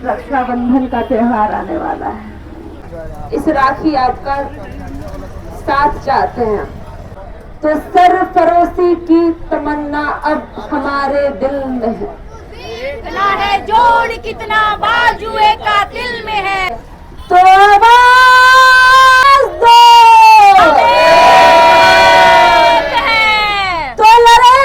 रक्षाबंधन का त्योहार आने वाला है। इस राखी आपका साथ चाहते हैं तो सरफरोशी की तमन्ना अब हमारे दिल में है। देखना है जोड़ कितना बाजुए का दिल में है, तो आवाज दो, तो लड़ेंगे,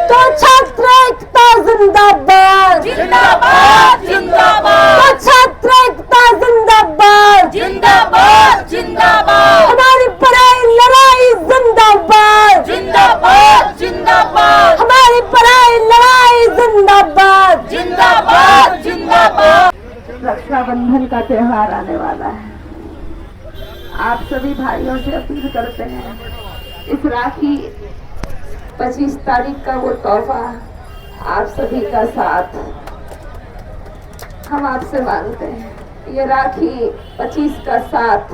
तो छात्र एकता जिंदाबाद, जिंदाबाद जिंदाबाद, तो छात्र एकता जिंदाबाद, जिंदाबाद जिंदाबाद, हमारी पढ़ाई लड़ाई जिंदाबाद, जिंदाबाद जिंदाबाद, हमारी पढ़ाई लड़ाई जिंदाबाद, जिंदाबाद जिंदाबाद। रक्षाबंधन का त्योहार आने वाला है। आप सभी भाइयों से अपील करते हैं, इस राखी 25 तारीख का वो तोहफा, आप सभी का साथ हम आपसे मांगते हैं। ये राखी 25 का साथ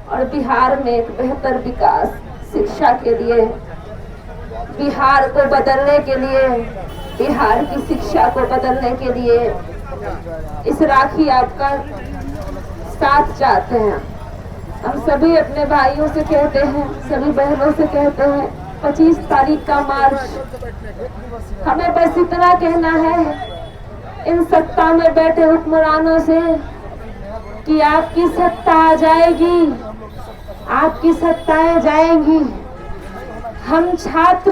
और बिहार में एक बेहतर विकास, शिक्षा के लिए, बिहार को बदलने के लिए, बिहार की शिक्षा को बदलने के लिए इस राखी आपका साथ चाहते हैं। हम सभी अपने भाइयों से कहते हैं, सभी बहनों से कहते हैं, 25 तारीख का मार्च, हमें बस इतना कहना है इन सत्ता में बैठे हुक्मरानों से कि आपकी सत्ता आ जाएगी, आपकी सत्ताएं जाएंगी। हम छात्र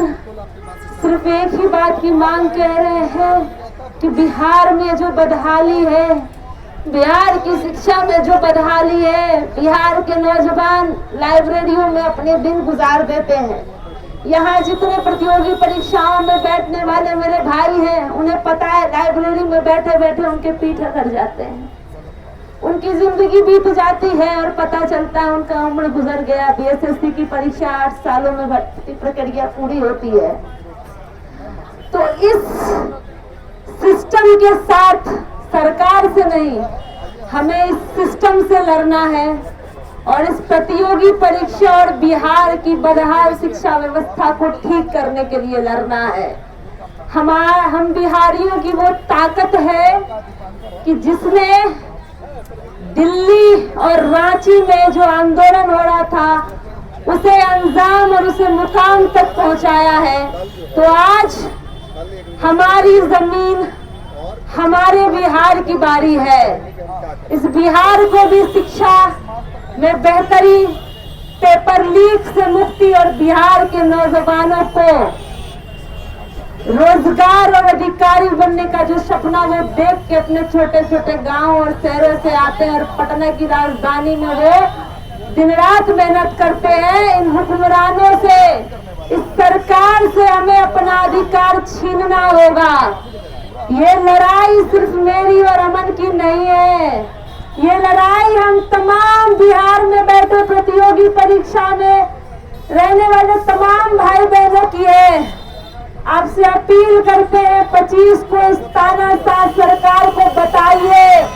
सिर्फ एक ही बात की मांग कर रहे हैं कि बिहार में जो बदहाली है, बिहार की शिक्षा में जो बदहाली है, बिहार के नौजवान लाइब्रेरियों में अपने दिन गुजार देते हैं। यहाँ जितने प्रतियोगी परीक्षाओं में बैठने वाले मेरे भाई हैं, उन्हें पता है लाइब्रेरी में बैठे बैठे उनके पीठ कर जाते हैं, उनकी जिंदगी बीत जाती है और पता चलता है उनका उम्र गुजर गया। बीएसएससी की परीक्षा 8 सालों में भर्ती प्रक्रिया पूरी होती है। तो इस सिस्टम के साथ, सरकार से नहीं, हमें इस सिस्टम से लड़ना है और इस प्रतियोगी परीक्षा और बिहार की बदहाल शिक्षा व्यवस्था को ठीक करने के लिए लड़ना है। हम बिहारियों की वो ताकत है कि जिसने दिल्ली और रांची में जो आंदोलन हो रहा था उसे अंजाम और उसे मुकाम तक पहुंचाया है। तो आज हमारी जमीन, हमारे बिहार की बारी है। इस बिहार को भी शिक्षा में बेहतरी, पेपर लीक से मुक्ति और बिहार के नौजवानों को रोजगार और अधिकारी बनने का जो सपना वो देख के अपने छोटे छोटे गांव और शहरों से आते हैं और पटना की राजधानी में वो दिन रात मेहनत करते हैं। इन हुक्मरानों से, इस सरकार से हमें अपना अधिकार छीनना होगा। ये लड़ाई सिर्फ मेरी और अमन की नहीं है, ये लड़ाई हम तमाम बिहार में बैठे प्रतियोगी परीक्षा में रहने वाले तमाम भाई बहनों की है। आपसे अपील करते हैं, 25 को इस तानाशाह सरकार को बताइए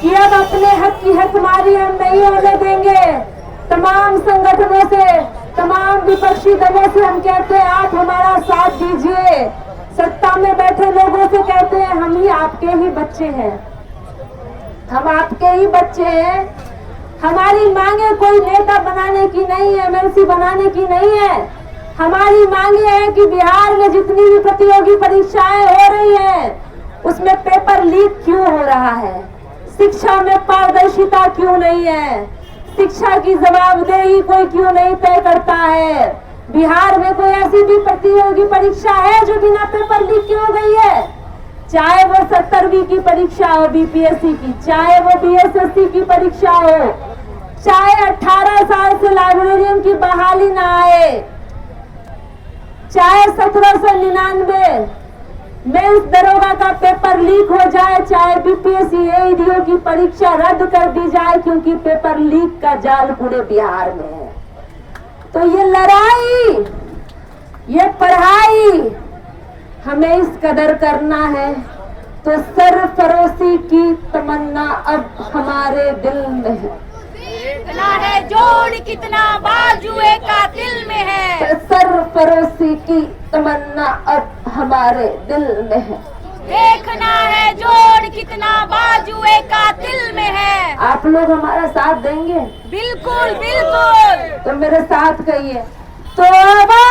कि अब अपने हक की हकमारी हम नहीं होने देंगे। तमाम संगठनों से, तमाम विपक्षी दलों से हम कहते हैं, आप हमारा साथ दीजिए। सत्ता में बैठे लोगों से कहते हैं, हम ही आपके ही बच्चे हैं, हम आपके ही बच्चे हैं। हमारी मांगे कोई नेता बनाने की नहीं है, एमएलसी बनाने की नहीं है। हमारी मांगे है कि बिहार में जितनी भी प्रतियोगी परीक्षाएं हो रही हैं, उसमें पेपर लीक क्यों हो रहा है, शिक्षा में पारदर्शिता क्यों नहीं है, शिक्षा की जवाबदेही कोई क्यों नहीं तय करता है। बिहार में कोई ऐसी भी प्रतियोगी परीक्षा है जो बिना पेपर लीक क्यों हो गई है? चाहे वो 70वीं की परीक्षा हो बीपीएससी की, चाहे वो बीएसएससी की परीक्षा हो, चाहे 18 साल से लाइब्रेरियन की बहाली ना आए, चाहे 1799 मेंस दरोगा का पेपर लीक हो जाए, चाहे बीपीएससी एईडीओ की परीक्षा रद्द कर दी जाए, क्योंकि पेपर लीक का जाल पूरे बिहार में है। तो ये लड़ाई, ये पढ़ाई हमें इस कदर करना है तो सरफरोशी की तमन्ना अब हमारे दिल में है। देखना है जोड़ कितना बाजुए का दिल में है। सरफरोशी की तमन्ना अब हमारे दिल में है। देखना है जोड़ कितना बाजुए का दिल में है। आप लोग हमारा साथ देंगे? बिल्कुल बिल्कुल। तो मेरे साथ कहिए, तौबा